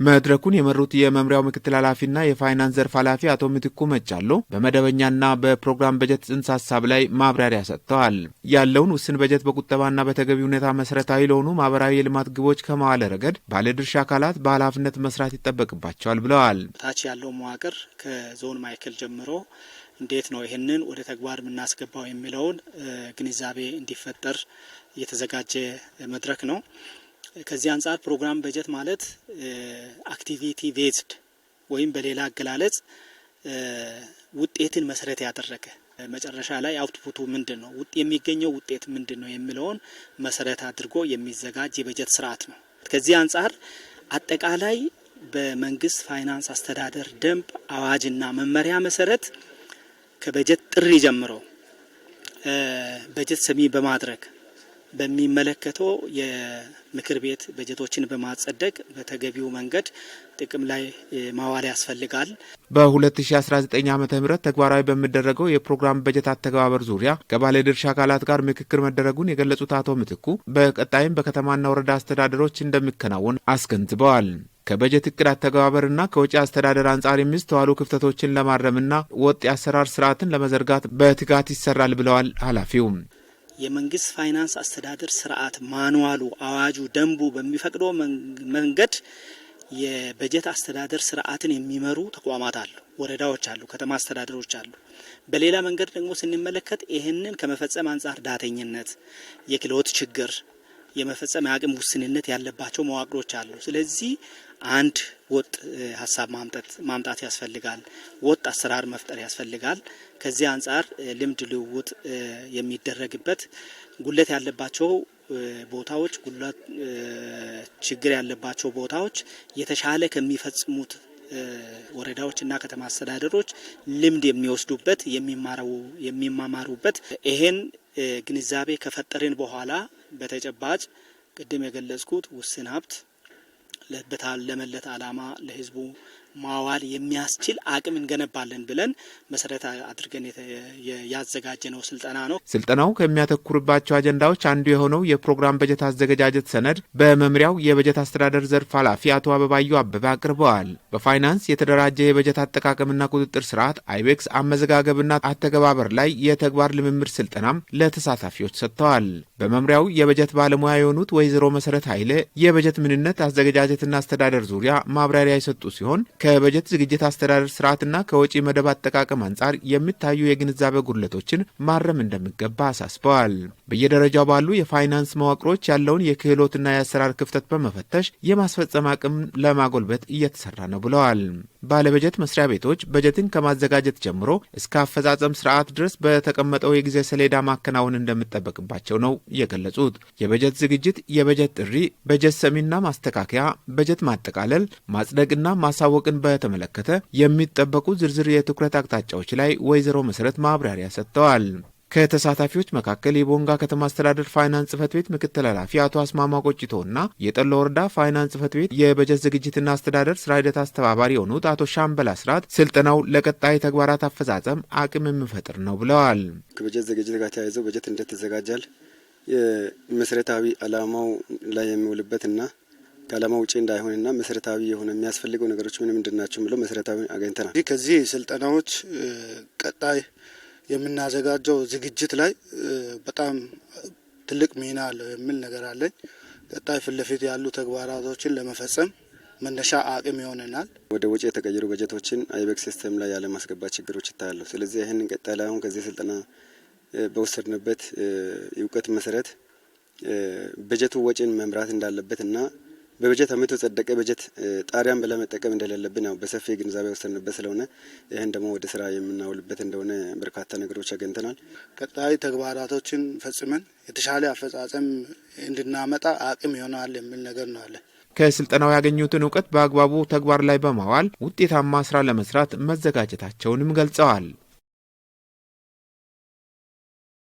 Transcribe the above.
መድረኩን የመሩት የመምሪያው ምክትል ኃላፊና የፋይናንስ ዘርፍ ኃላፊ አቶ ምትኩ መቻሎ በመደበኛና በፕሮግራም በጀት ጽንሰ ሀሳብ ላይ ማብራሪያ ሰጥተዋል። ያለውን ውስን በጀት በቁጠባና በተገቢ ሁኔታ መሰረታዊ ለሆኑ ማህበራዊ የልማት ግቦች ከመዋል ረገድ ባለድርሻ አካላት በኃላፊነት መስራት ይጠበቅባቸዋል ብለዋል። ታች ያለው መዋቅር ከዞን ማዕከል ጀምሮ እንዴት ነው ይህንን ወደ ተግባር የምናስገባው የሚለውን ግንዛቤ እንዲፈጠር የተዘጋጀ መድረክ ነው። ከዚህ አንጻር ፕሮግራም በጀት ማለት አክቲቪቲ ቤዝድ ወይም በሌላ አገላለጽ ውጤትን መሰረት ያደረገ መጨረሻ ላይ አውትፑቱ ምንድነው የሚገኘው ውጤት ምንድነው የሚለውን መሰረት አድርጎ የሚዘጋጅ የበጀት ስርዓት ነው። ከዚህ አንጻር አጠቃላይ በመንግስት ፋይናንስ አስተዳደር ደንብ አዋጅና መመሪያ መሰረት ከበጀት ጥሪ ጀምሮ በጀት ሰሚ በማድረግ በሚመለከተው የምክር ቤት በጀቶችን በማጸደቅ በተገቢው መንገድ ጥቅም ላይ ማዋል ያስፈልጋል። በ2019 ዓ.ም ተግባራዊ በሚደረገው የፕሮግራም በጀት አተገባበር ዙሪያ ከባለድርሻ አካላት ጋር ምክክር መደረጉን የገለጹት አቶ ምትኩ በቀጣይም በከተማና ወረዳ አስተዳደሮች እንደሚከናወን አስገንዝበዋል። ከበጀት እቅድ አተገባበርና ከወጪ አስተዳደር አንጻር የሚስተዋሉ ክፍተቶችን ለማረምና ወጥ የአሰራር ስርዓትን ለመዘርጋት በትጋት ይሰራል ብለዋል ኃላፊው። የመንግስት ፋይናንስ አስተዳደር ስርዓት ማኑዋሉ፣ አዋጁ፣ ደንቡ በሚፈቅደው መንገድ የበጀት አስተዳደር ስርዓትን የሚመሩ ተቋማት አሉ፣ ወረዳዎች አሉ፣ ከተማ አስተዳደሮች አሉ። በሌላ መንገድ ደግሞ ስንመለከት ይህንን ከመፈጸም አንጻር ዳተኝነት፣ የክህሎት ችግር፣ የመፈጸም አቅም ውስንነት ያለባቸው መዋቅሮች አሉ። ስለዚህ አንድ ወጥ ሀሳብ ማምጣት ያስፈልጋል። ወጥ አሰራር መፍጠር ያስፈልጋል። ከዚህ አንጻር ልምድ ልውውጥ የሚደረግበት ጉለት ያለባቸው ቦታዎች ችግር ያለባቸው ቦታዎች የተሻለ ከሚፈጽሙት ወረዳዎችና ከተማ አስተዳደሮች ልምድ የሚወስዱበት የሚማማሩበት ይሄን ግንዛቤ ከፈጠርን በኋላ በተጨባጭ ቅድም የገለጽኩት ውስን ሀብት ለመለት ዓላማ ለህዝቡ ማዋል የሚያስችል አቅም እንገነባለን ብለን መሰረት አድርገን ያዘጋጀነው ስልጠና ነው። ስልጠናው ከሚያተኩርባቸው አጀንዳዎች አንዱ የሆነው የፕሮግራም በጀት አዘገጃጀት ሰነድ በመምሪያው የበጀት አስተዳደር ዘርፍ ኃላፊ አቶ አበባዩ አበበ አቅርበዋል። በፋይናንስ የተደራጀ የበጀት አጠቃቀምና ቁጥጥር ስርዓት አይቤክስ አመዘጋገብና አተገባበር ላይ የተግባር ልምምድ ስልጠናም ለተሳታፊዎች ሰጥተዋል። በመምሪያው የበጀት ባለሙያ የሆኑት ወይዘሮ መሰረት ኃይለ የበጀት ምንነት አዘገጃጀትና አስተዳደር ዙሪያ ማብራሪያ የሰጡ ሲሆን ከበጀት ዝግጅት አስተዳደር ስርዓትና ከወጪ መደብ አጠቃቀም አንጻር የሚታዩ የግንዛቤ ጉድለቶችን ማረም እንደሚገባ አሳስበዋል። በየደረጃው ባሉ የፋይናንስ መዋቅሮች ያለውን የክህሎትና የአሰራር ክፍተት በመፈተሽ የማስፈጸም አቅም ለማጎልበት እየተሰራ ነው ብለዋል። ባለበጀት መስሪያ ቤቶች በጀትን ከማዘጋጀት ጀምሮ እስከ አፈጻጸም ስርዓት ድረስ በተቀመጠው የጊዜ ሰሌዳ ማከናወን እንደሚጠበቅባቸው ነው የገለጹት። የበጀት ዝግጅት፣ የበጀት ጥሪ፣ በጀት ሰሚና ማስተካከያ፣ በጀት ማጠቃለል፣ ማጽደቅና ማሳወቅን በተመለከተ የሚጠበቁ ዝርዝር የትኩረት አቅጣጫዎች ላይ ወይዘሮ መሰረት ማብራሪያ ሰጥተዋል። ከተሳታፊዎች መካከል የቦንጋ ከተማ አስተዳደር ፋይናንስ ጽህፈት ቤት ምክትል ኃላፊ አቶ አስማማ ቆጭቶና የጠሎ ወረዳ ፋይናንስ ጽህፈት ቤት የበጀት ዝግጅትና አስተዳደር ስራ ሂደት አስተባባሪ የሆኑት አቶ ሻምበል አስራት ስልጠናው ለቀጣይ ተግባራት አፈጻጸም አቅም የሚፈጥር ነው ብለዋል። ከበጀት ዝግጅት ጋር ተያይዘው በጀት እንዴት ይዘጋጃል፣ የመሰረታዊ ዓላማው ላይ የሚውልበትና ከዓላማው ውጪ እንዳይሆንና መሰረታዊ የሆነ የሚያስፈልገው ነገሮች ምንድን ናቸው ብለው መሰረታዊ አገኝተናል። ከዚህ ስልጠናዎች ቀጣይ የምናዘጋጀው ዝግጅት ላይ በጣም ትልቅ ሚና አለው የሚል ነገር አለኝ። ቀጣይ ፊት ለፊት ያሉ ተግባራቶችን ለመፈጸም መነሻ አቅም ይሆነናል። ወደ ወጪ የተቀየሩ በጀቶችን አይቤክስ ሲስተም ላይ ያለ ማስገባት ችግሮች ይታያሉ። ስለዚህ ይህንን ቀጣይ ላይ አሁን ከዚህ ስልጠና በወሰድንበት እውቀት መሰረት በጀቱ ወጪን መምራት እንዳለበትና በበጀት ዓመቱ የጸደቀ በጀት ጣሪያን ለመጠቀም እንደሌለብን ያው በሰፊ ግንዛቤ ወሰድንበት ስለሆነ ይህን ደግሞ ወደ ስራ የምናውልበት እንደሆነ በርካታ ነገሮች አገኝተናል። ቀጣይ ተግባራቶችን ፈጽመን የተሻለ አፈጻጸም እንድናመጣ አቅም ይሆናል የሚል ነገር ነው አለ። ከስልጠናው ያገኙትን እውቀት በአግባቡ ተግባር ላይ በማዋል ውጤታማ ስራ ለመስራት መዘጋጀታቸውንም ገልጸዋል።